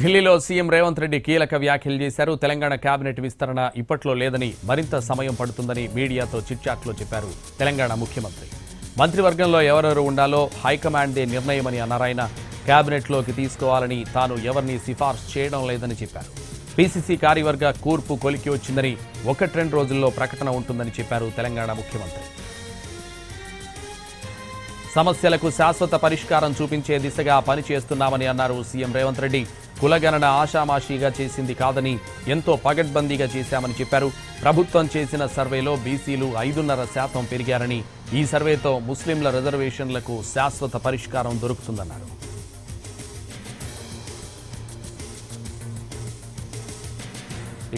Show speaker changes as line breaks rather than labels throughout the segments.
ఢిల్లీలో సీఎం రేవంత్ రెడ్డి కీలక వ్యాఖ్యలు చేశారు. తెలంగాణ కేబినెట్ విస్తరణ ఇప్పట్లో లేదని, మరింత సమయం పడుతుందని మీడియాతో చిట్చాట్లో చెప్పారు తెలంగాణ ముఖ్యమంత్రి. మంత్రివర్గంలో ఎవరెవరు ఉండాలో హైకమాండ్దే నిర్ణయమని అన్నారాయన. కేబినెట్లోకి తీసుకోవాలని తాను ఎవరిని సిఫార్సు చేయడం లేదని చెప్పారు. పీసీసీ కార్యవర్గ కూర్పు కొలికి వచ్చిందని, 1-2 రోజుల్లో ప్రకటన ఉంటుందని చెప్పారు తెలంగాణ ముఖ్యమంత్రి. సమస్యలకు శాశ్వత పరిష్కారం చూపించే దిశగా పనిచేస్తున్నామని అన్నారు సీఎం రేవంత్ రెడ్డి. కులగణన ఆషామాషీగా చేసింది కాదని, ఎంతో పగడ్బందీగా చేశామని చెప్పారు. ప్రభుత్వం చేసిన సర్వేలో బీసీలు 5.5% పెరిగారని, ఈ సర్వేతో ముస్లింల రిజర్వేషన్లకు శాశ్వత పరిష్కారం దొరుకుతుందన్నారు.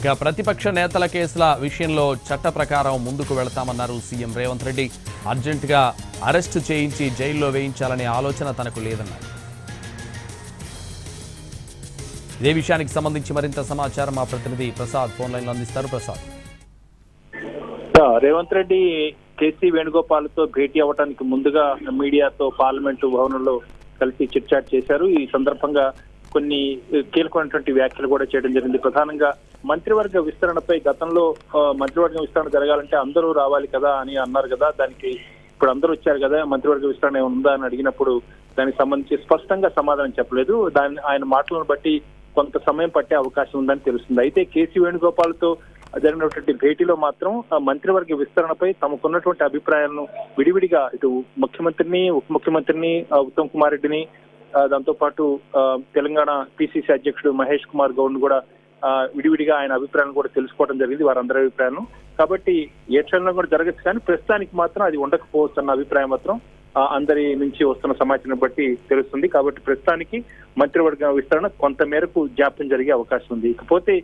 ఇక ప్రతిపక్ష నేతల కేసుల విషయంలో చట్ట ప్రకారం ముందుకు వెళతామన్నారు సీఎం రేవంత్ రెడ్డి. అర్జెంటుగా అరెస్టు చేయించి జైల్లో వేయించాలనే ఆలోచన తనకు లేదన్నారు. ఇదే విషయానికి సంబంధించి మరింత సమాచారం మా ప్రతినిధి ప్రసాద్ ఫోన్ లైన్ లో అందిస్తారు. ప్రసాద్,
రేవంత్ రెడ్డి కేసీ వేణుగోపాల్తో భేటీ అవ్వడానికి ముందుగా మీడియాతో పార్లమెంటు భవనంలో కలిసి చిట్చాట్ చేశారు. ఈ సందర్భంగా కొన్ని కీలకమైనటువంటి వ్యాఖ్యలు కూడా చేయడం జరిగింది. ప్రధానంగా మంత్రివర్గ విస్తరణపై గతంలో మంత్రివర్గ విస్తరణ జరగాలంటే అందరూ రావాలి కదా అని అన్నారు కదా, దానికి ఇప్పుడు అందరూ వచ్చారు కదా, మంత్రివర్గ విస్తరణ ఉందా అని అడిగినప్పుడు దానికి సంబంధించి స్పష్టంగా సమాధానం చెప్పలేదు. ఆయన మాటలను బట్టి కొంత సమయం పట్టే అవకాశం ఉందని తెలుస్తుంది. అయితే కేసీ వేణుగోపాల్తో జరిగినటువంటి భేటీలో మాత్రం మంత్రివర్గ విస్తరణపై తమకున్నటువంటి అభిప్రాయాలను విడివిడిగా ఇటు ముఖ్యమంత్రిని, ఉప ముఖ్యమంత్రిని, ఉత్తమ్ కుమార్ రెడ్డిని, దాంతో పాటు తెలంగాణ పీసీసీ అధ్యక్షుడు మహేష్ కుమార్ గౌడ్ కూడా విడివిడిగా ఆయన అభిప్రాయాలను కూడా తెలుసుకోవడం జరిగింది, వారందరి అభిప్రాయాలను. కాబట్టి ఏ క్షణంలో కూడా జరగచ్చు, కానీ ప్రస్తుతానికి మాత్రం అది ఉండకపోవచ్చు అన్న అభిప్రాయం మాత్రం అందరి నుంచి వస్తున్న సమాచారం బట్టి తెలుస్తుంది. కాబట్టి ప్రస్తుతానికి మంత్రివర్గ విస్తరణ కొంత మేరకు జాప్యం జరిగే అవకాశం ఉంది. ఇకపోతే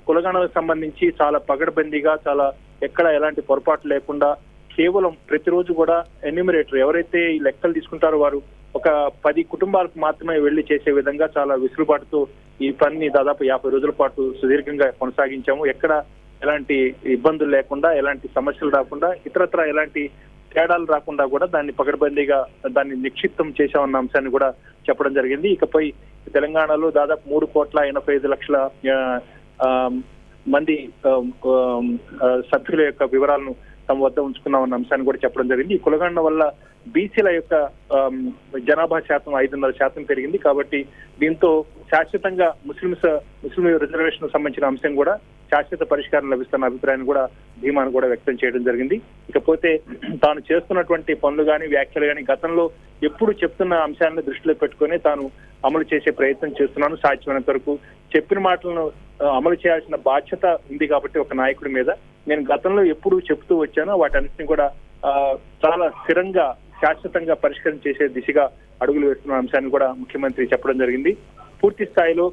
కులగణనకు సంబంధించి చాలా పగడబందీగా, చాలా ఎక్కడ ఎలాంటి పొరపాటు లేకుండా కేవలం ప్రతిరోజు కూడా ఎన్యూమరేటర్ ఎవరైతే ఈ లెక్కలు తీసుకుంటారో వారు ఒక 10 కుటుంబాలకు మాత్రమే వెళ్లి చేసే విధంగా చాలా విసులుబాటుతో ఈ పనిని దాదాపు 50 రోజుల పాటు సుదీర్ఘంగా కొనసాగించాము. ఎక్కడ ఎలాంటి ఇబ్బందులు లేకుండా, ఎలాంటి సమస్యలు రాకుండా, ఇతరత్ర ఎలాంటి తేడాలు రాకుండా కూడా దాన్ని పగడబందీగా దాన్ని నిక్షిప్తం చేశామన్న అంశాన్ని కూడా చెప్పడం జరిగింది. ఇకపై తెలంగాణలో దాదాపు 3,85,00,000 మంది సభ్యుల యొక్క వివరాలను తమ వద్ద ఉంచుకున్నామన్న అంశాన్ని కూడా చెప్పడం జరిగింది. ఈ కులగణన వల్ల బీసీల యొక్క జనాభా శాతం 5.5% పెరిగింది. కాబట్టి దీంతో శాశ్వతంగా ముస్లిం రిజర్వేషన్ సంబంధించిన అంశం కూడా శాశ్వత పరిష్కారం లభిస్తున్న అభిప్రాయాన్ని కూడా ధీమాను కూడా వ్యక్తం చేయడం జరిగింది. ఇకపోతే తాను చేస్తున్నటువంటి పనులు కానీ, వ్యాఖ్యలు కానీ గతంలో ఎప్పుడు చెప్తున్న అంశాలను దృష్టిలో పెట్టుకుని తాను అమలు చేసే ప్రయత్నం చేస్తున్నాను. సాధ్యమైనంత వరకు చెప్పిన మాటలను అమలు చేయాల్సిన బాధ్యత ఉంది. కాబట్టి ఒక నాయకుడి మీద నేను గతంలో ఎప్పుడు చెప్తూ వచ్చానో వాటన్నిటిని కూడా చాలా స్థిరంగా, శాశ్వతంగా పరిష్కారం చేసే దిశగా అడుగులు వేస్తున్న అంశాన్ని కూడా ముఖ్యమంత్రి చెప్పడం జరిగింది. పూర్తి స్థాయిలో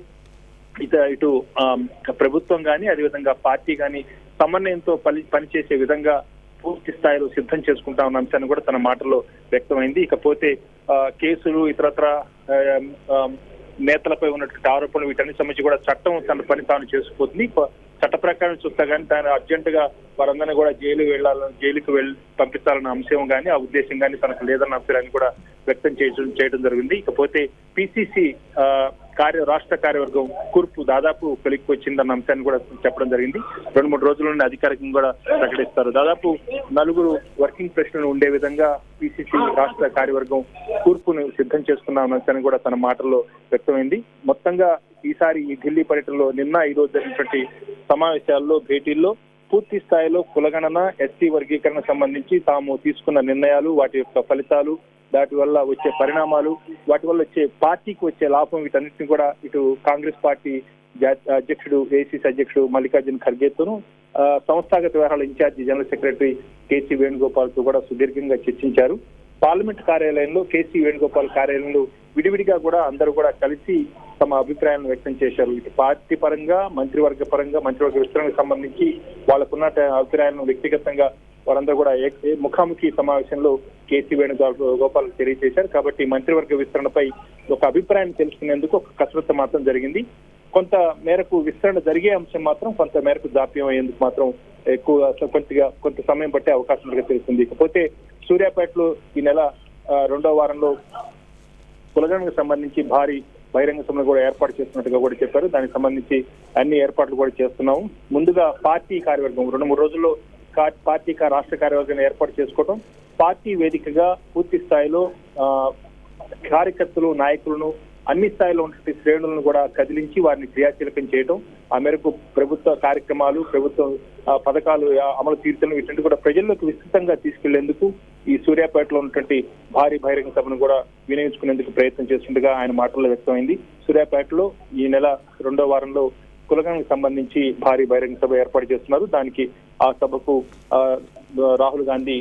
ఇటు ప్రభుత్వం కానీ, అదేవిధంగా పార్టీ కానీ సమన్వయంతో పనిచేసే విధంగా పూర్తి స్థాయిలో సిద్ధం చేసుకుంటా ఉన్న అంశాన్ని కూడా తన మాటల్లో వ్యక్తమైంది. ఇకపోతే కేసులు, ఇతరత్ర నేతలపై ఉన్నటువంటి ఆరోపణలు, వీటన్ని సంబంధించి కూడా చట్టం తన పని తాను చేసుకుపోతుంది. చట్ట ప్రకారం చూస్తా కానీ తాను అర్జెంటుగా వారందరినీ కూడా జైలుకు పంపించాలన్న అంశం కానీ, ఆ ఉద్దేశం కానీ తనకు లేదన్న అంశాన్ని కూడా వ్యక్తం చేయడం జరిగింది. ఇకపోతే పీసీసీ రాష్ట్ర కార్యవర్గం కూర్పు దాదాపు కొలిక్కి వచ్చిందన్న అంశాన్ని కూడా చెప్పడం జరిగింది. 2-3 రోజుల్లోనే అధికారికంగా కూడా ప్రకటిస్తారు. దాదాపు 4 వర్కింగ్ ప్రెసిడెంట్లు ఉండే విధంగా పీసీసీ రాష్ట్ర కార్యవర్గం కూర్పును సిద్ధం చేసుకున్న అంశాన్ని కూడా తన మాటల్లో వ్యక్తమైంది. మొత్తంగా ఈసారి ఈ ఢిల్లీ పర్యటనలో నిన్న, ఈ రోజు జరిగినటువంటి సమావేశాల్లో, భేటీల్లో పూర్తి స్థాయిలో కులగణన, ఎస్సీ వర్గీకరణ సంబంధించి తాము తీసుకున్న నిర్ణయాలు, వాటి యొక్క ఫలితాలు, వాటి వల్ల వచ్చే పరిణామాలు, వాటి వల్ల వచ్చే పార్టీకి వచ్చే లాభం, వీటన్నిటిని కూడా ఇటు కాంగ్రెస్ పార్టీ అధ్యక్షుడు, ఏఐసీసీ అధ్యక్షుడు మల్లికార్జున ఖర్గేతోనూ, సంస్థాగత వ్యవహారాల ఇన్ఛార్జి జనరల్ సెక్రటరీ కేసీ వేణుగోపాల్తో కూడా సుదీర్ఘంగా చర్చించారు. పార్లమెంట్ కార్యాలయంలో, కేసీ వేణుగోపాల్ కార్యాలయంలో విడివిడిగా కూడా అందరూ కూడా కలిసి తమ అభిప్రాయాలను వ్యక్తం చేశారు. ఇటు పార్టీ పరంగా, మంత్రివర్గ పరంగా, మంత్రివర్గ విస్తరణకు సంబంధించి వాళ్ళకున్న అభిప్రాయాలను వ్యక్తిగతంగా వారందరూ కూడా ముఖాముఖి సమావేశంలో కేసీ వేణుగోపాల్ తెలియజేశారు. కాబట్టి మంత్రివర్గ విస్తరణపై ఒక అభిప్రాయాన్ని తెలుసుకునేందుకు ఒక కసరత్తు మాత్రం జరిగింది. కొంత మేరకు విస్తరణ జరిగే అంశం మాత్రం కొంత మేరకు జాప్యం అయ్యేందుకు మాత్రం కొంత సమయం పట్టే అవకాశం ఉన్నట్టుగా తెలుస్తుంది. ఇకపోతే సూర్యాపేటలో ఈ నెల 2వ వారంలో కులగణనకు సంబంధించి భారీ బహిరంగ సభను కూడా ఏర్పాటు చేస్తున్నట్టుగా కూడా చెప్పారు. దానికి సంబంధించి అన్ని ఏర్పాట్లు కూడా చేస్తున్నాము. ముందుగా పార్టీ కార్యవర్గం 2-3 రోజుల్లో పార్టీ రాష్ట్ర కార్యవర్గాన్ని ఏర్పాటు చేసుకోవడం, పార్టీ వేదికగా పూర్తి స్థాయిలో కార్యకర్తలు నాయకులను అన్ని స్థాయిలో ఉన్నటువంటి శ్రేణులను కూడా కదిలించి వారిని క్రియాశీలకం చేయడం, ఆ మేరకు ప్రభుత్వ కార్యక్రమాలు, ప్రభుత్వ పథకాలు అమలు తీర్చడం ఇటువంటి కూడా ప్రజల్లోకి విస్తృతంగా తీసుకెళ్లేందుకు ఈ సూర్యాపేటలో ఉన్నటువంటి భారీ బహిరంగ సభను కూడా వినియోగించుకునేందుకు ప్రయత్నం చేస్తుండగా ఆయన మాటల్లో వ్యక్తమైంది. సూర్యాపేటలో ఈ నెల 2వ వారంలో కులగణకు సంబంధించి భారీ బహిరంగ సభ ఏర్పాటు చేస్తున్నారు. దానికి ఆ సభకు రాహుల్ గాంధీ,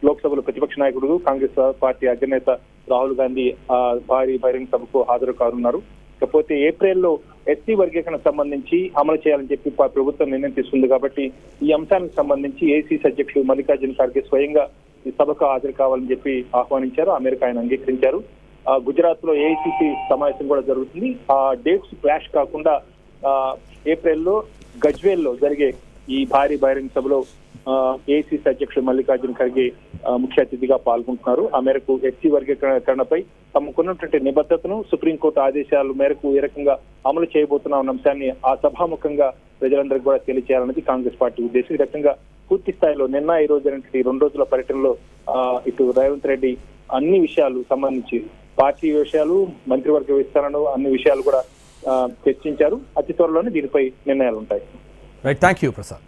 లోక్సభలో ప్రతిపక్ష నాయకుడు కాంగ్రెస్ పార్టీ అగ్రనేత రాహుల్ గాంధీ ఆ భారీ బహిరంగ సభకు హాజరు కానున్నారు. కాకపోతే ఏప్రిల్లో ఎస్సీ వర్గీకరణకు సంబంధించి అమలు చేయాలని చెప్పి ప్రభుత్వం నిర్ణయం తీసుకుంది కాబట్టి ఈ అంశానికి సంబంధించి ఏఐసీసీ అధ్యక్షుడు మల్లికార్జున ఖర్గే స్వయంగా ఈ సభకు హాజరు కావాలని చెప్పి ఆహ్వానించారు. ఆ మేరకు ఆయన అంగీకరించారు. గుజరాత్ లో ఏఐసీసీ సమావేశం కూడా జరుగుతుంది. ఆ డేట్స్ క్లాష్ కాకుండా ఏప్రిల్లో గజ్వేల్లో జరిగే ఈ భారీ బహిరంగ సభలో ఏఐసీసీ అధ్యక్షుడు మల్లికార్జున ఖర్గే ముఖ్య అతిథిగా పాల్గొంటున్నారు. ఆ మేరకు ఎస్సీ వర్గీకరణపై తమకున్నటువంటి నిబద్ధతను సుప్రీంకోర్టు ఆదేశాల మేరకు ఏ రకంగా అమలు చేయబోతున్న అంశాన్ని ఆ సభాముఖంగా ప్రజలందరికీ కూడా తెలియజేయాలన్నది కాంగ్రెస్ పార్టీ ఉద్దేశం. ఈ రకంగా పూర్తి స్థాయిలో నిన్న ఈ రోజు 2 రోజుల పర్యటనలో ఇటు రేవంత్ రెడ్డి అన్ని విషయాలు సంబంధించి పార్టీ విషయాలు, మంత్రివర్గ విస్తరణ అన్ని విషయాలు కూడా చర్చించారు. అతి త్వరలోనే దీనిపై నిర్ణయాలు ఉంటాయి.
Right, thank you Prasad.